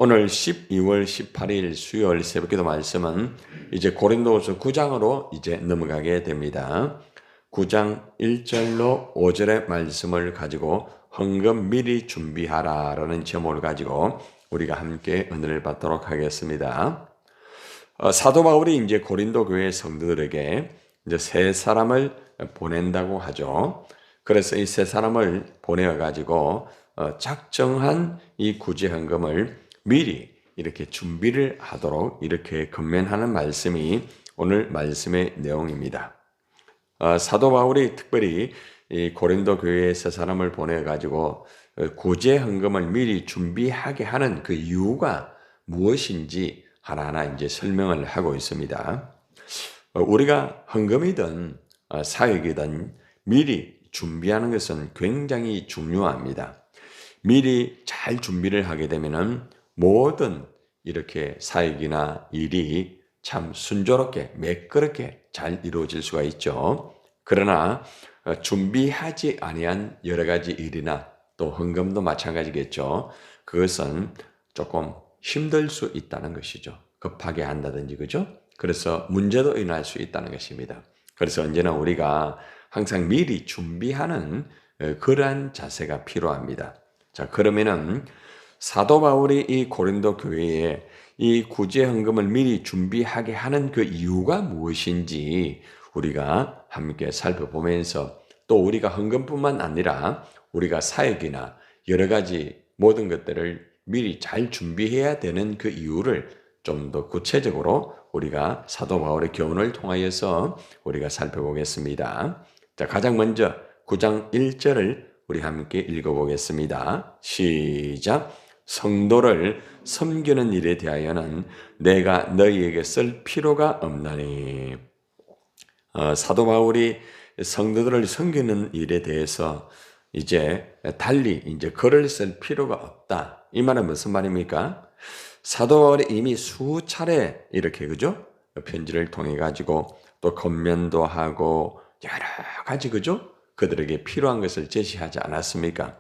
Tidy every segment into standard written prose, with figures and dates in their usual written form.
오늘 12월 18일 수요일 새벽기도 말씀은 이제 고린도후서 9장으로 이제 넘어가게 됩니다. 9장 1절로 5절의 말씀을 가지고 헌금 미리 준비하라라는 제목을 가지고 우리가 함께 은혜를 받도록 하겠습니다. 사도 바울이 이제 고린도 교회 성도들에게 이제 세 사람을 보낸다고 하죠. 그래서 이 세 사람을 보내어 가지고 작정한 이 구제 헌금을 미리 이렇게 준비를 하도록 이렇게 권면하는 말씀이 오늘 말씀의 내용입니다. 사도 바울이 특별히 이 고린도 교회에 세 사람을 보내 가지고 구제 헌금을 미리 준비하게 하는 그 이유가 무엇인지 하나하나 이제 설명을 하고 있습니다. 우리가 헌금이든 사역이든 미리 준비하는 것은 굉장히 중요합니다. 미리 잘 준비를 하게 되면은 모든 이렇게 사역이나 일이 참 순조롭게 매끄럽게 잘 이루어질 수가 있죠. 그러나 준비하지 아니한 여러 가지 일이나 또 헌금도 마찬가지겠죠. 그것은 조금 힘들 수 있다는 것이죠. 급하게 한다든지 그죠? 그래서 문제도 일어날 수 있다는 것입니다. 그래서 언제나 우리가 항상 미리 준비하는 그러한 자세가 필요합니다. 자, 그러면은 사도 바울이 이 고린도 교회에 이 구제 헌금을 미리 준비하게 하는 그 이유가 무엇인지 우리가 함께 살펴보면서 또 우리가 헌금뿐만 아니라 우리가 사역이나 여러 가지 모든 것들을 미리 잘 준비해야 되는 그 이유를 좀 더 구체적으로 우리가 사도 바울의 교훈을 통하여서 우리가 살펴보겠습니다. 자, 가장 먼저 9장 1절을 우리 함께 읽어보겠습니다. 시작. 성도를 섬기는 일에 대하여는 내가 너희에게 쓸 필요가 없나니. 사도 바울이 성도들을 섬기는 일에 대해서 이제 달리 이제 글을 쓸 필요가 없다. 이 말은 무슨 말입니까? 사도 바울이 이미 수차례 이렇게 그죠? 편지를 통해 가지고 또 권면도 하고 여러 가지 그죠? 그들에게 필요한 것을 제시하지 않았습니까?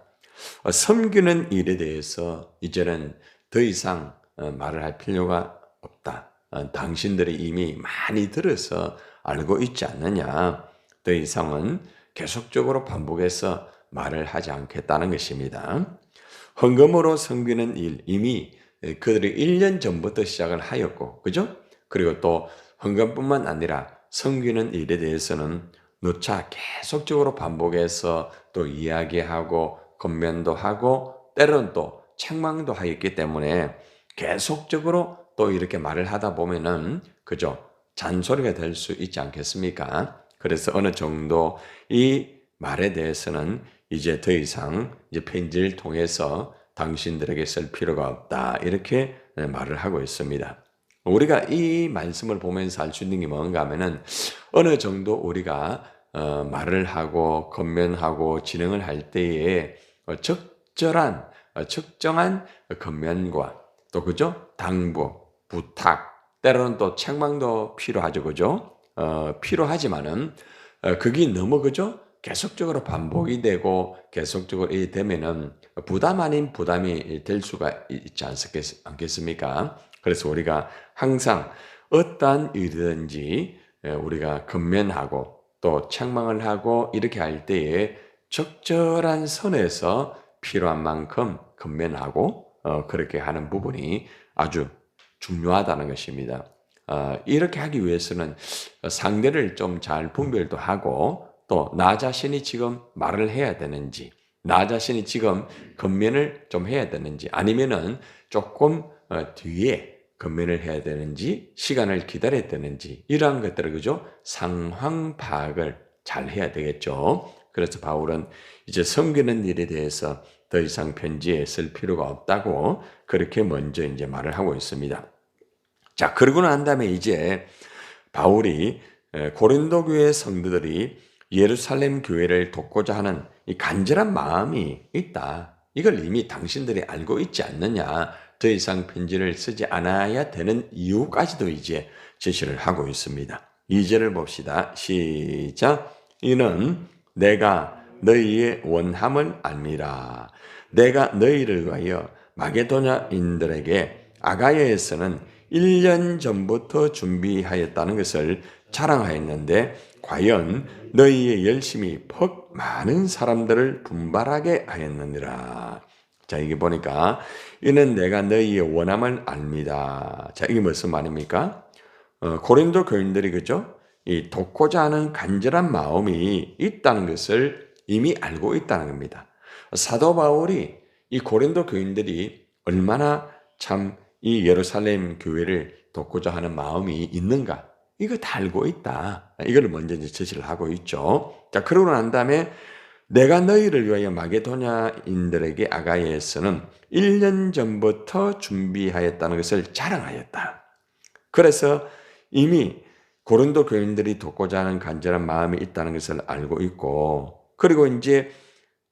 섬기는 일에 대해서 이제는 더 이상 말을 할 필요가 없다. 당신들이 이미 많이 들어서 알고 있지 않느냐. 더 이상은 계속적으로 반복해서 말을 하지 않겠다는 것입니다. 헌금으로 섬기는 일 이미 그들이 1년 전부터 시작을 하였고, 그죠? 그리고 또 헌금뿐만 아니라 섬기는 일에 대해서는 누차 계속적으로 반복해서 또 이야기하고 권면도 하고 때로는 또 책망도 하였기 때문에 계속적으로 또 이렇게 말을 하다 보면은 그죠? 잔소리가 될 수 있지 않겠습니까? 그래서 어느 정도 이 말에 대해서는 이제 더 이상 이제 편지를 통해서 당신들에게 쓸 필요가 없다. 이렇게 말을 하고 있습니다. 우리가 이 말씀을 보면서 알 수 있는 게 뭔가 하면은 어느 정도 우리가 말을 하고 권면하고 진행을 할 때에 적절한 적정한 권면과 또 그죠? 당부, 부탁, 때로는 또 책망도 필요하죠. 그죠? 필요하지만은 그게 너무 그죠? 계속적으로 반복이 되고 계속적으로 되면은 부담 아닌 부담이 될 수가 있지 않겠습니까? 그래서 우리가 항상 어떠한 일이든지 우리가 권면하고 또 책망을 하고 이렇게 할 때에 적절한 선에서 필요한 만큼 권면하고 그렇게 하는 부분이 아주 중요하다는 것입니다. 이렇게 하기 위해서는 상대를 좀 잘 분별도 하고 또 나 자신이 지금 말을 해야 되는지 나 자신이 지금 권면을 좀 해야 되는지 아니면은 조금 뒤에 권면을 해야 되는지 시간을 기다려야 되는지 이러한 것들을 그죠? 상황 파악을 잘 해야 되겠죠. 그래서 바울은 이제 섬기는 일에 대해서 더 이상 편지에 쓸 필요가 없다고 그렇게 먼저 이제 말을 하고 있습니다. 자, 그러고 난 다음에 이제 바울이 고린도 교회 성도들이 예루살렘 교회를 돕고자 하는 이 간절한 마음이 있다. 이걸 이미 당신들이 알고 있지 않느냐. 더 이상 편지를 쓰지 않아야 되는 이유까지도 이제 제시를 하고 있습니다. 2절을 봅시다. 시작. 이는 내가 너희의 원함을 알미라. 내가 너희를 위하여 마게도냐인들에게 아가야에서는 1년 전부터 준비하였다는 것을 자랑하였는데 과연 너희의 열심이 퍽 많은 사람들을 분발하게 하였느니라. 자, 이게 보니까 이는 내가 너희의 원함을 압니다. 자, 이게 무슨 말입니까? 고린도 교인들이 그죠? 이 돕고자 하는 간절한 마음이 있다는 것을 이미 알고 있다는 겁니다. 사도 바울이 이 고린도 교인들이 얼마나 참 이 예루살렘 교회를 돕고자 하는 마음이 있는가? 이거 다 알고 있다. 이걸 먼저 이제 제시를 하고 있죠. 자, 그러고 난 다음에 내가 너희를 위하여 마게도냐인들에게 아가야에서는 1년 전부터 준비하였다는 것을 자랑하였다. 그래서 이미 고린도 교인들이 돕고자 하는 간절한 마음이 있다는 것을 알고 있고, 그리고 이제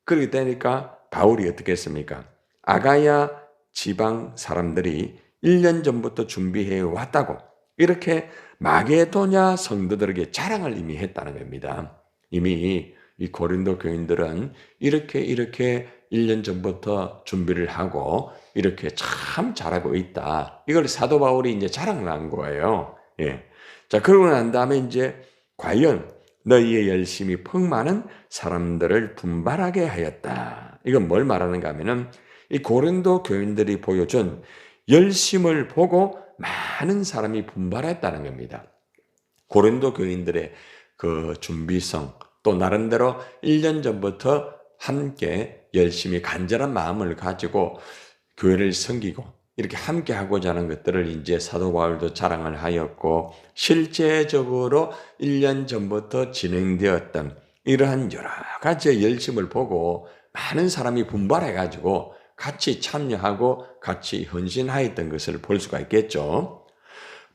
그렇게 되니까 바울이 어떻게 했습니까? 아가야 지방 사람들이 1년 전부터 준비해 왔다고 이렇게 마게도냐 성도들에게 자랑을 이미 했다는 겁니다. 이미 이 고린도 교인들은 이렇게 1년 전부터 준비를 하고 이렇게 참 잘하고 있다. 이걸 사도 바울이 이제 자랑을 한 거예요. 예. 자, 그러고 난 다음에 이제 과연 너희의 열심이 퍽 많은 사람들을 분발하게 하였다. 이건 뭘 말하는가 하면은 이 고린도 교인들이 보여준 열심을 보고 많은 사람이 분발했다는 겁니다. 고린도 교인들의 그 준비성, 또 나름대로 1년 전부터 함께 열심히 간절한 마음을 가지고 교회를 섬기고 이렇게 함께 하고자 하는 것들을 이제 사도 바울도 자랑을 하였고, 실제적으로 1년 전부터 진행되었던 이러한 여러 가지의 열심을 보고 많은 사람이 분발해 가지고 같이 참여하고 같이 헌신하였던 것을 볼 수가 있겠죠.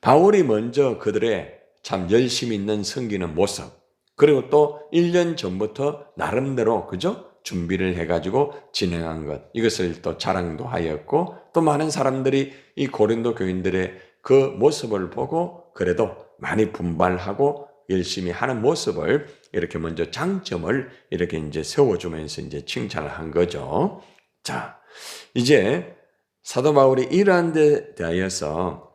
바울이 먼저 그들의 참 열심 있는 섬기는 모습, 그리고 또 1년 전부터 나름대로 그죠? 준비를 해가지고 진행한 것, 이것을 또 자랑도 하였고, 또 많은 사람들이 이 고린도 교인들의 그 모습을 보고 그래도 많이 분발하고 열심히 하는 모습을 이렇게 먼저 장점을 이렇게 이제 세워주면서 이제 칭찬을 한 거죠. 자, 이제 사도 바울이 이러한 데 대하여서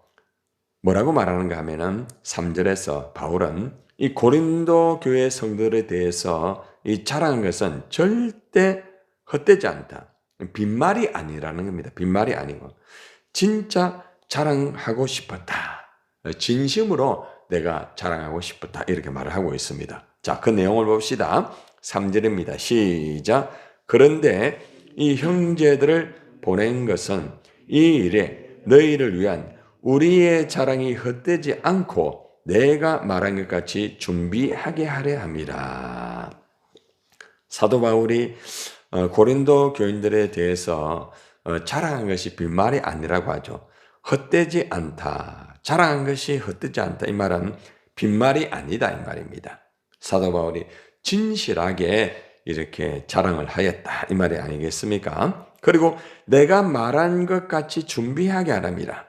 뭐라고 말하는가 하면은 3절에서 바울은 이 고린도 교회 성도들에 대해서 이 자랑한 것은 절대 헛되지 않다. 빈말이 아니라는 겁니다. 빈말이 아니고 진짜 자랑하고 싶었다. 진심으로 내가 자랑하고 싶었다. 이렇게 말을 하고 있습니다. 자, 그 내용을 봅시다. 3절입니다. 시작. 그런데 이 형제들을 보낸 것은 이 일에 너희를 위한 우리의 자랑이 헛되지 않고 내가 말한 것 같이 준비하게 하려 함이라. 사도 바울이 고린도 교인들에 대해서 자랑한 것이 빈말이 아니라고 하죠. 헛되지 않다. 자랑한 것이 헛되지 않다. 이 말은 빈말이 아니다. 이 말입니다. 사도 바울이 진실하게 이렇게 자랑을 하였다. 이 말이 아니겠습니까? 그리고 내가 말한 것 같이 준비하게 하랍니다.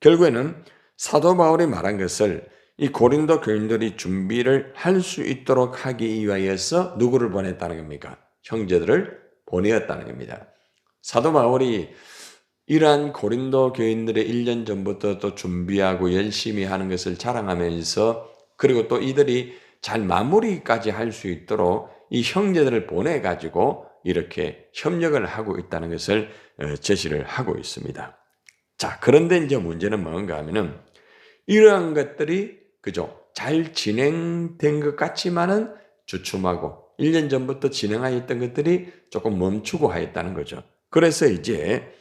결국에는 사도 바울이 말한 것을 이 고린도 교인들이 준비를 할 수 있도록 하기 위하여서 누구를 보냈다는 겁니까? 형제들을 보내었다는 겁니다. 사도 바울이 이러한 고린도 교인들의 1년 전부터 또 준비하고 열심히 하는 것을 자랑하면서, 그리고 또 이들이 잘 마무리까지 할 수 있도록 이 형제들을 보내가지고 이렇게 협력을 하고 있다는 것을 제시를 하고 있습니다. 자, 그런데 이제 문제는 뭔가 하면은 이러한 것들이 그죠? 잘 진행된 것 같지만은 주춤하고 1년 전부터 진행하였던 것들이 조금 멈추고 하였다는 거죠. 그래서 이제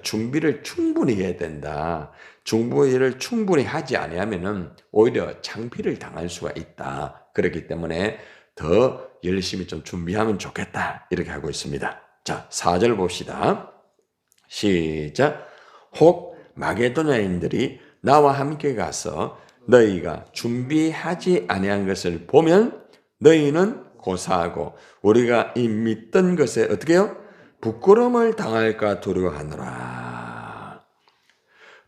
준비를 충분히 해야 된다. 준비를 충분히 하지 않으면은 오히려 창피를 당할 수가 있다. 그렇기 때문에 더 열심히 좀 준비하면 좋겠다. 이렇게 하고 있습니다. 자, 4절 봅시다. 시작. 혹 마게도냐인들이 나와 함께 가서 너희가 준비하지 아니한 것을 보면 너희는 고사하고 우리가 이 믿던 것에 어떻게 해요? 부끄러움을 당할까 두려워하노라.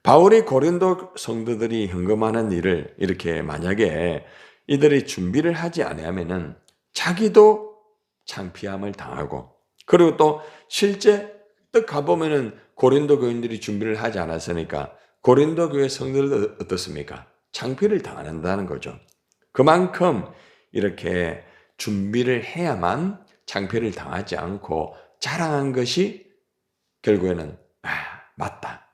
바울이 고린도 성도들이 헌금하는 일을 이렇게 만약에 이들이 준비를 하지 아니하면은 자기도 창피함을 당하고, 그리고 또 실제 딱 가보면은 고린도 교인들이 준비를 하지 않았으니까 고린도 교회 성도들도 어떻습니까? 창피를 당한다는 거죠. 그만큼 이렇게 준비를 해야만 창피를 당하지 않고 자랑한 것이 결국에는 맞다.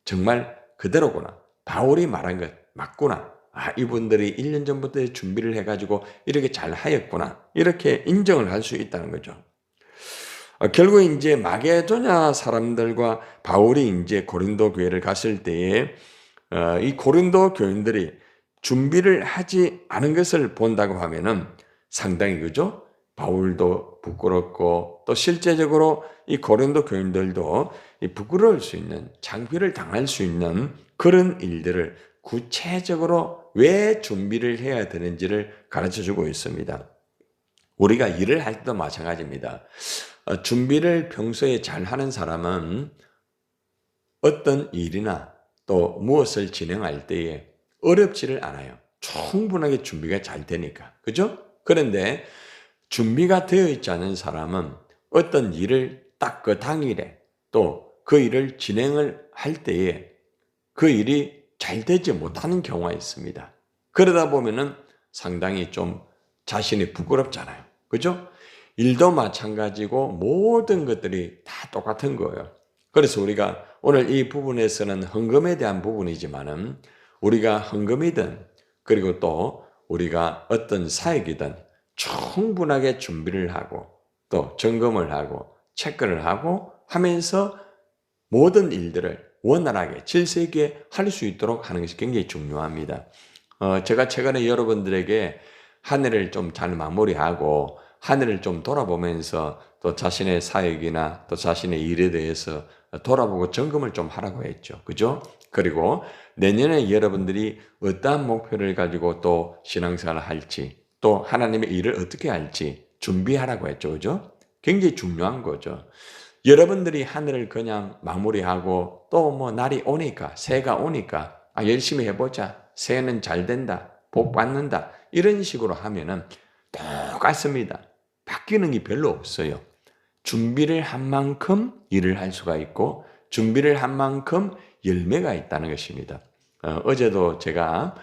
정말 그대로구나. 바울이 말한 것 맞구나. 이분들이 1년 전부터 준비를 해가지고 이렇게 잘 하였구나. 이렇게 인정을 할 수 있다는 거죠. 결국 이제 마게도냐 사람들과 바울이 이제 고린도 교회를 갔을 때에 이 고린도 교인들이 준비를 하지 않은 것을 본다고 하면은 상당히 그죠? 바울도 부끄럽고 또 실제적으로 이 고린도 교인들도 부끄러울 수 있는 창피를 당할 수 있는 그런 일들을 구체적으로 왜 준비를 해야 되는지를 가르쳐 주고 있습니다. 우리가 일을 할 때도 마찬가지입니다. 준비를 평소에 잘 하는 사람은 어떤 일이나 또 무엇을 진행할 때에 어렵지를 않아요. 충분하게 준비가 잘 되니까. 그죠? 그런데 준비가 되어 있지 않은 사람은 어떤 일을 딱 그 당일에 또 그 일을 진행을 할 때에 그 일이 잘 되지 못하는 경우가 있습니다. 그러다 보면은 상당히 좀 자신이 부끄럽잖아요. 그죠? 일도 마찬가지고 모든 것들이 다 똑같은 거예요. 그래서 우리가 오늘 이 부분에서는 헌금에 대한 부분이지만은 우리가 헌금이든 그리고 또 우리가 어떤 사역이든 충분하게 준비를 하고 또 점검을 하고 체크를 하고 하면서 모든 일들을 원활하게 질서 있게 할 수 있도록 하는 것이 굉장히 중요합니다. 제가 최근에 여러분들에게 한 해를 좀 잘 마무리하고 한 해를 좀 돌아보면서 또 자신의 사역이나 또 자신의 일에 대해서 돌아보고 점검을 좀 하라고 했죠. 그죠? 그리고 내년에 여러분들이 어떠한 목표를 가지고 또 신앙생활을 할지 또 하나님의 일을 어떻게 할지 준비하라고 했죠. 그죠? 굉장히 중요한 거죠. 여러분들이 하늘을 그냥 마무리하고 또 뭐 날이 오니까 새해가 오니까 열심히 해보자. 새해는 잘 된다. 복 받는다. 이런 식으로 하면은 똑같습니다. 바뀌는 게 별로 없어요. 준비를 한 만큼 일을 할 수가 있고 준비를 한 만큼 열매가 있다는 것입니다. 어제도 제가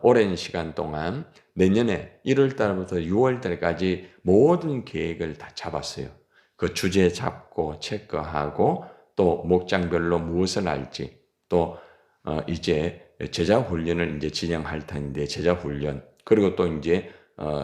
오랜 시간 동안 내년에 1월 달부터 6월 달까지 모든 계획을 다 잡았어요. 그 주제 잡고 체크하고 또 목장별로 무엇을 할지 또 이제 제자 훈련을 이제 진행할 텐데 제자 훈련 그리고 또 이제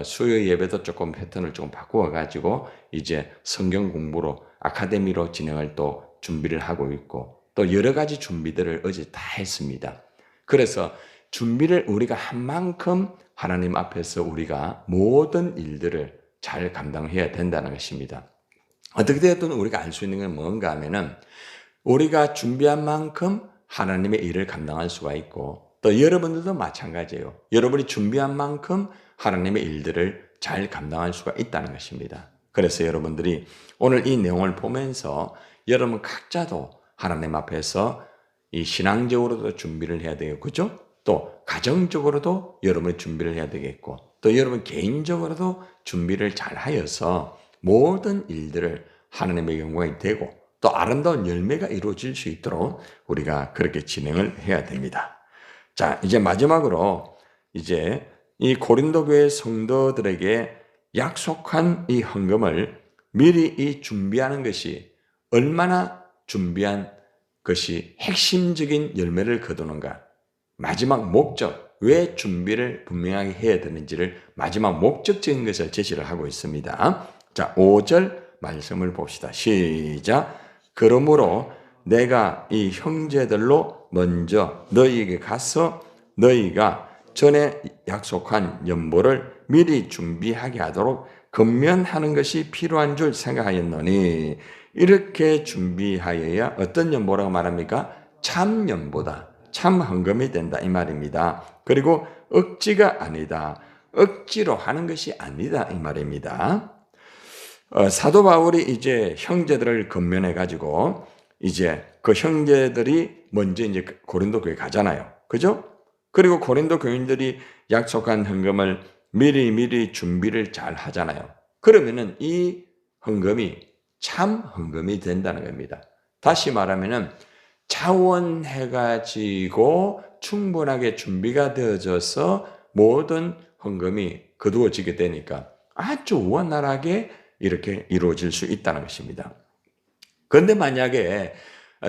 수요 예배도 조금 패턴을 조금 바꾸어 가지고 이제 성경 공부로 아카데미로 진행을 또 준비를 하고 있고 또 여러 가지 준비들을 어제 다 했습니다. 그래서 준비를 우리가 한 만큼 하나님 앞에서 우리가 모든 일들을 잘 감당해야 된다는 것입니다. 어떻게 되었든 우리가 알 수 있는 건 뭔가 하면은 우리가 준비한 만큼 하나님의 일을 감당할 수가 있고 또 여러분들도 마찬가지예요. 여러분이 준비한 만큼 하나님의 일들을 잘 감당할 수가 있다는 것입니다. 그래서 여러분들이 오늘 이 내용을 보면서 여러분 각자도 하나님 앞에서 이 신앙적으로도 준비를 해야 되고 그죠? 또 가정적으로도 여러분이 준비를 해야 되겠고 또 여러분 개인적으로도 준비를 잘 하여서 모든 일들을 하나님의 영광이 되고 또 아름다운 열매가 이루어질 수 있도록 우리가 그렇게 진행을 해야 됩니다. 자, 이제 마지막으로 이제 이 고린도 교회 성도들에게 약속한 이 헌금을 미리 이 준비하는 것이 얼마나 준비한 것이 핵심적인 열매를 거두는가? 마지막 목적, 왜 준비를 분명하게 해야 되는지를 마지막 목적적인 것을 제시를 하고 있습니다. 자, 5절 말씀을 봅시다. 시작. 그러므로 내가 이 형제들로 먼저 너희에게 가서 너희가 전에 약속한 연보를 미리 준비하게 하도록 건면하는 것이 필요한 줄 생각하였노니 이렇게 준비하여야 어떤 연보라고 말합니까? 참 연보다. 참 헌금이 된다 이 말입니다. 그리고 억지가 아니다. 억지로 하는 것이 아니다 이 말입니다. 사도 바울이 이제 형제들을 건면해 가지고 이제 그 형제들이 먼저 이제 고린도 교회 가잖아요. 그죠? 그리고 고린도 교인들이 약속한 헌금을 미리 준비를 잘 하잖아요. 그러면은 이 헌금이 참 헌금이 된다는 겁니다. 다시 말하면은 자원해가지고 충분하게 준비가 되어져서 모든 헌금이 거두어지게 되니까 아주 원활하게 이렇게 이루어질 수 있다는 것입니다. 그런데 만약에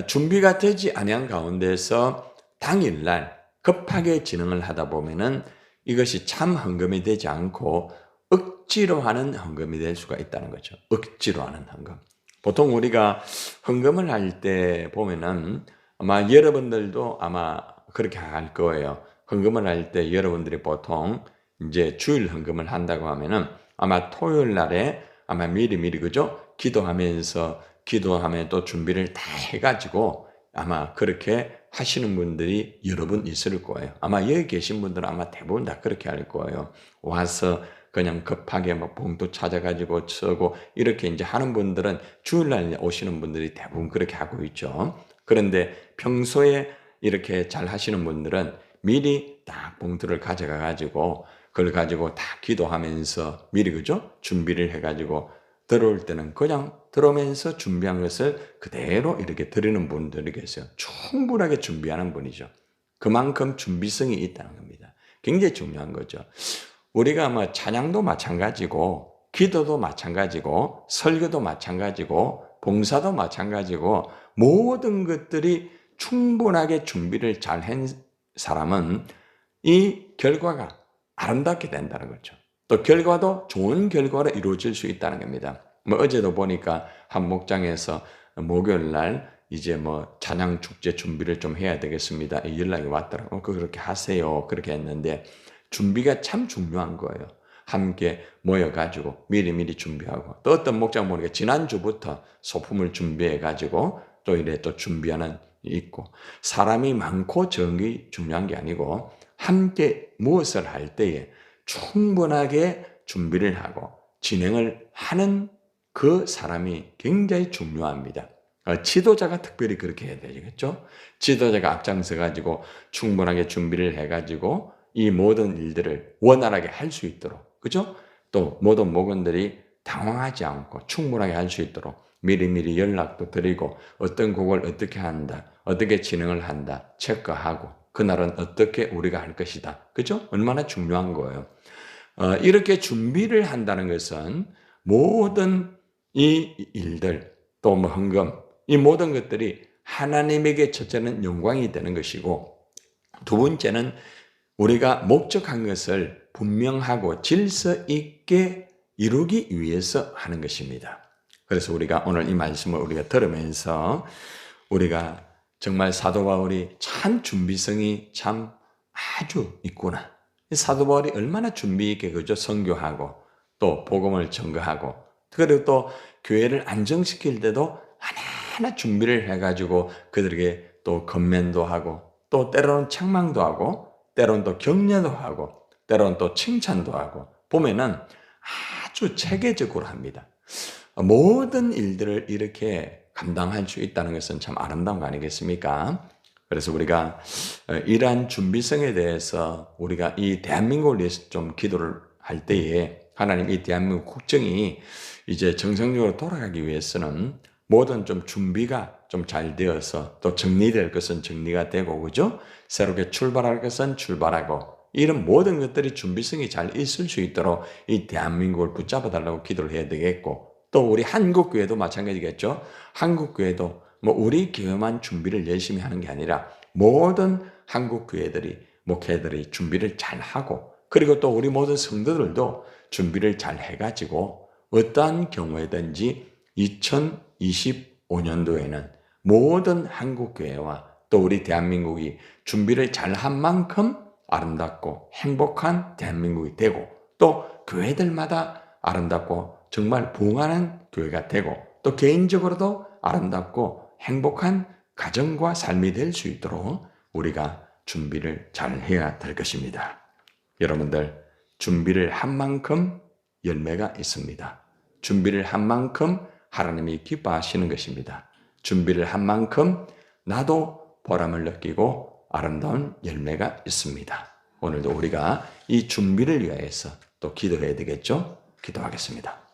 준비가 되지 아니한 가운데서 당일날 급하게 진행을 하다 보면은 이것이 참 헌금이 되지 않고 억지로 하는 헌금이 될 수가 있다는 거죠. 억지로 하는 헌금. 보통 우리가 헌금을 할 때 보면은 아마 여러분들도 아마 그렇게 할 거예요. 헌금을 할 때 여러분들이 보통 이제 주일 헌금을 한다고 하면은 아마 토요일 날에 아마 미리미리 그죠? 기도하면 또 준비를 다 해가지고 아마 그렇게 하시는 분들이 여러 분 있을 거예요. 아마 여기 계신 분들은 아마 대부분 다 그렇게 할 거예요. 와서 그냥 급하게 막 봉투 찾아가지고 쓰고 이렇게 이제 하는 분들은 주일날 오시는 분들이 대부분 그렇게 하고 있죠. 그런데 평소에 이렇게 잘 하시는 분들은 미리 딱 봉투를 가져가 가지고 그걸 가지고 다 기도하면서 미리 그죠? 준비를 해가지고 들어올 때는 그냥 들어오면서 준비한 것을 그대로 이렇게 드리는 분들이 계세요. 충분하게 준비하는 분이죠. 그만큼 준비성이 있다는 겁니다. 굉장히 중요한 거죠. 우리가 뭐 찬양도 마찬가지고 기도도 마찬가지고 설교도 마찬가지고 봉사도 마찬가지고 모든 것들이 충분하게 준비를 잘 한 사람은 이 결과가 아름답게 된다는 거죠. 또 결과도 좋은 결과로 이루어질 수 있다는 겁니다. 뭐 어제도 보니까 한 목장에서 목요일 날 이제 뭐 찬양 축제 준비를 좀 해야 되겠습니다. 연락이 왔더라고요. 그렇게 하세요. 그렇게 했는데 준비가 참 중요한 거예요. 함께 모여가지고 미리미리 준비하고 또 어떤 목장 보니까 지난주부터 소품을 준비해가지고 또 이래 또 준비하는 있고 사람이 많고 적이 중요한 게 아니고 함께 무엇을 할 때에 충분하게 준비를 하고 진행을 하는 그 사람이 굉장히 중요합니다. 지도자가 특별히 그렇게 해야 되겠죠. 지도자가 앞장서 가지고 충분하게 준비를 해가지고 이 모든 일들을 원활하게 할 수 있도록 그죠? 또 모든 목원들이 당황하지 않고 충분하게 할 수 있도록 미리미리 연락도 드리고 어떤 곡을 어떻게 한다, 어떻게 진행을 한다 체크하고 그날은 어떻게 우리가 할 것이다. 그죠? 얼마나 중요한 거예요. 이렇게 준비를 한다는 것은 모든 이 일들 또 뭐 헌금 이 모든 것들이 하나님에게 첫째는 영광이 되는 것이고 두 번째는 우리가 목적한 것을 분명하고 질서 있게 이루기 위해서 하는 것입니다. 그래서 우리가 오늘 이 말씀을 우리가 들으면서 우리가 정말 사도 바울이 참 준비성이 참 아주 있구나. 사도 바울이 얼마나 준비 있게 그죠? 선교하고 또 복음을 전거하고 그리고 또 교회를 안정시킬 때도 하나하나 준비를 해가지고 그들에게 또 건면도 하고 또 때로는 책망도 하고 때로는 또 격려도 하고 때로는 또 칭찬도 하고 보면은 아주 체계적으로 합니다. 모든 일들을 이렇게 감당할 수 있다는 것은 참 아름다운 거 아니겠습니까? 그래서 우리가 이러한 준비성에 대해서 우리가 이 대한민국을 위해서 좀 기도를 할 때에 하나님 이 대한민국 국정이 이제 정상적으로 돌아가기 위해서는 모든 좀 준비가 좀 잘 되어서 또 정리될 것은 정리가 되고 그죠? 새롭게 출발할 것은 출발하고 이런 모든 것들이 준비성이 잘 있을 수 있도록 이 대한민국을 붙잡아 달라고 기도를 해야 되겠고 또 우리 한국교회도 마찬가지겠죠. 한국교회도 뭐 우리 교회만 준비를 열심히 하는 게 아니라 모든 한국교회들이 목회들이 준비를 잘 하고 그리고 또 우리 모든 성도들도 준비를 잘 해가지고 어떠한 경우에든지 2025년도에는 모든 한국교회와 또 우리 대한민국이 준비를 잘 한 만큼 아름답고 행복한 대한민국이 되고 또 교회들마다 아름답고 정말 부흥하는 교회가 되고 또 개인적으로도 아름답고 행복한 가정과 삶이 될 수 있도록 우리가 준비를 잘 해야 될 것입니다. 여러분들 준비를 한 만큼 열매가 있습니다. 준비를 한 만큼 하나님이 기뻐하시는 것입니다. 준비를 한 만큼 나도 보람을 느끼고 아름다운 열매가 있습니다. 오늘도 우리가 이 준비를 위해서 또 기도해야 되겠죠? 기도하겠습니다.